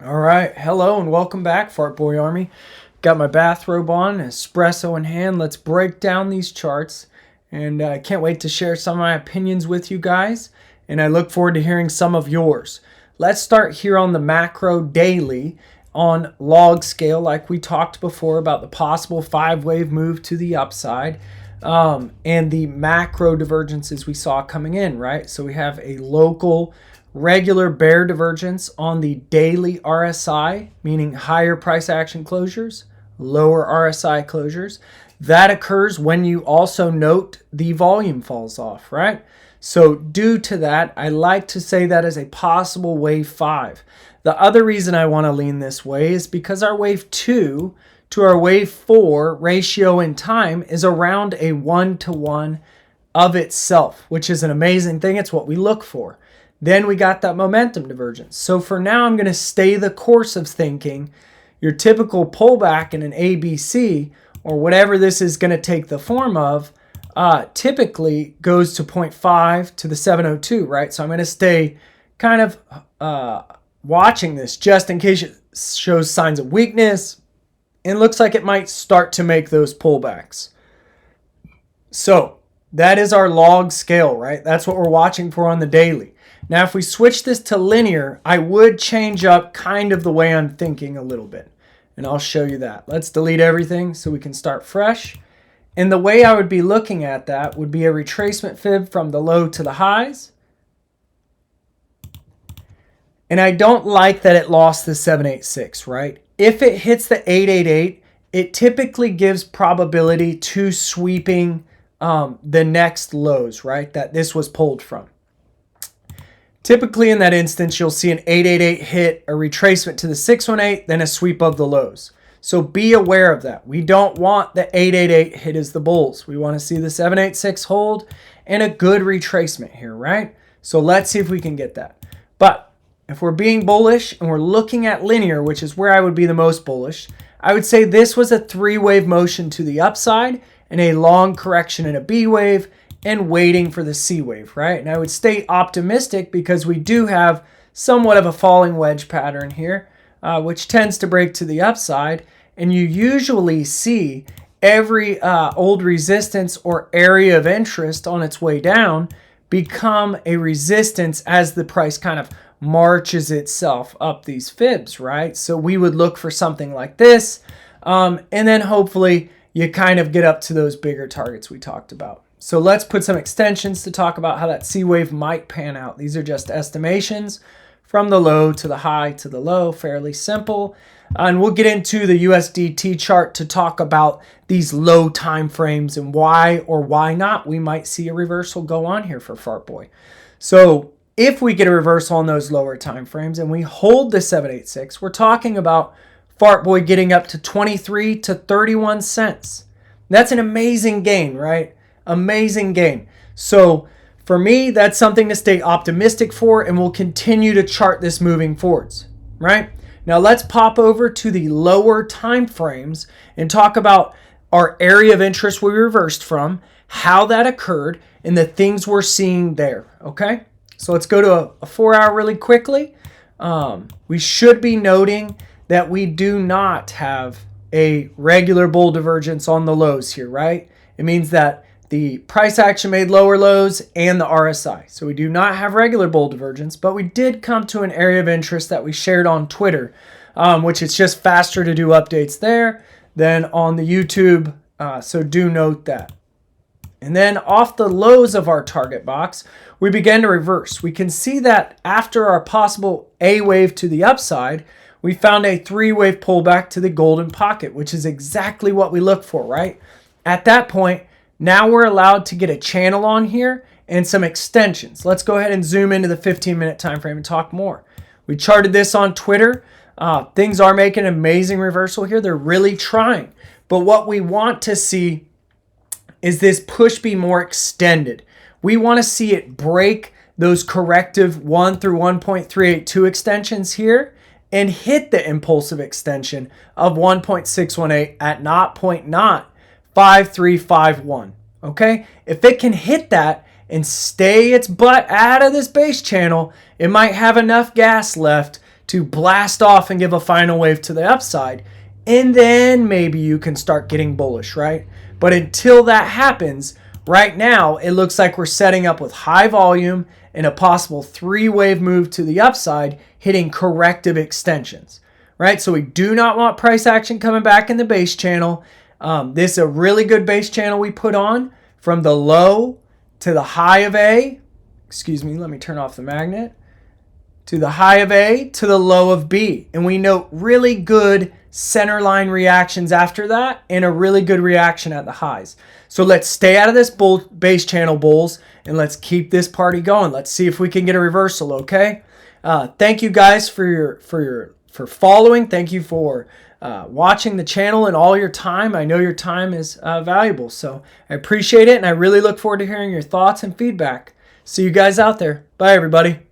All right, hello and welcome back, Fartboy Army. Got my bathrobe on, espresso in hand. Let's break down these charts, and I can't wait to share some of my opinions with you guys, and I look forward to hearing some of yours. Let's start here on the macro daily on log scale, like we talked before about the possible 5-wave move to the upside. And the macro divergences we saw coming in, right? So we have a local regular bear divergence on the daily RSI, meaning higher price action closures, lower RSI closures. That occurs when you also note the volume falls off, right? So due to that, I like to say that as a possible wave 5. The other reason I want to lean this way is because our wave 2 to our wave 4 ratio in time is around a 1-to-1 of itself, which is an amazing thing. It's what we look for. Then we got that momentum divergence. So for now, I'm going to stay the course of thinking your typical pullback in an ABC, or whatever this is going to take the form of, typically goes to 0.5 to the 702, right? So I'm going to stay kind of watching this just in case it shows signs of weakness. It looks like it might start to make those pullbacks. So that is our log scale, right? That's what we're watching for on the daily. Now, if we switch this to linear, I would change up kind of the way I'm thinking a little bit. And I'll show you that. Let's delete everything so we can start fresh. And the way I would be looking at that would be a retracement fib from the low to the highs. And I don't like that it lost the 786, right? If it hits the 888, it typically gives probability to sweeping the next lows, right? That this was pulled from. Typically in that instance, you'll see an 888 hit, a retracement to the 618, then a sweep of the lows. So be aware of that. We don't want the 888 hit as the bulls. We want to see the 786 hold and a good retracement here, right? So let's see if we can get that. But if we're being bullish and we're looking at linear, which is where I would be the most bullish, I would say this was a 3-wave motion to the upside and a long correction in a B wave and waiting for the C wave, right? And I would stay optimistic because we do have somewhat of a falling wedge pattern here, which tends to break to the upside. And you usually see every old resistance or area of interest on its way down become a resistance as the price kind of marches itself up these fibs, right? So we would look for something like this. And then hopefully you kind of get up to those bigger targets we talked about. So let's put some extensions to talk about how that C wave might pan out. These are just estimations from the low to the high to the low, fairly simple. And we'll get into the USDT chart to talk about these low time frames and why or why not we might see a reversal go on here for Fartboy. So if we get a reversal on those lower time frames and we hold the 786, we're talking about Fartboy getting up to 23 to 31 cents. That's an amazing gain, right? Amazing gain. So for me, that's something to stay optimistic for, and we'll continue to chart this moving forwards, right? Now let's pop over to the lower time frames and talk about our area of interest we reversed from, how that occurred, and the things we're seeing there, okay? So let's go to a 4-hour really quickly. We should be noting that we do not have a regular bull divergence on the lows here, right? It means that the price action made lower lows and the RSI. So we do not have regular bull divergence, but we did come to an area of interest that we shared on Twitter, which it's just faster to do updates there than on the YouTube. So do note that. And then off the lows of our target box, we began to reverse. We can see that after our possible A wave to the upside, we found a 3-wave pullback to the golden pocket, which is exactly what we look for, right? At that point, now we're allowed to get a channel on here and some extensions. Let's go ahead and zoom into the 15-minute time frame and talk more. We charted this on Twitter. Things are making an amazing reversal here. They're really trying. But what we want to see is this push be more extended. We want to see it break those corrective 1 through 1.382 extensions here and hit the impulsive extension of 1.618 at 0.5351. Okay? If it can hit that and stay its butt out of this base channel, it might have enough gas left to blast off and give a final wave to the upside. And then maybe you can start getting bullish, right? But until that happens, right now, it looks like we're setting up with high volume and a possible 3-wave move to the upside, hitting corrective extensions, right? So we do not want price action coming back in the base channel. This is a really good base channel we put on from the low to the high of A. Excuse me, let me turn off the magnet. To the high of A to the low of B. And we note really good center line reactions after that and a really good reaction at the highs. So let's stay out of this base channel, bulls, and let's keep this party going. Let's see if we can get a reversal, okay? Thank you guys for following. Thank you for watching the channel and all your time. I know your time is valuable, so I appreciate it, and I really look forward to hearing your thoughts and feedback. See you guys out there. Bye, everybody.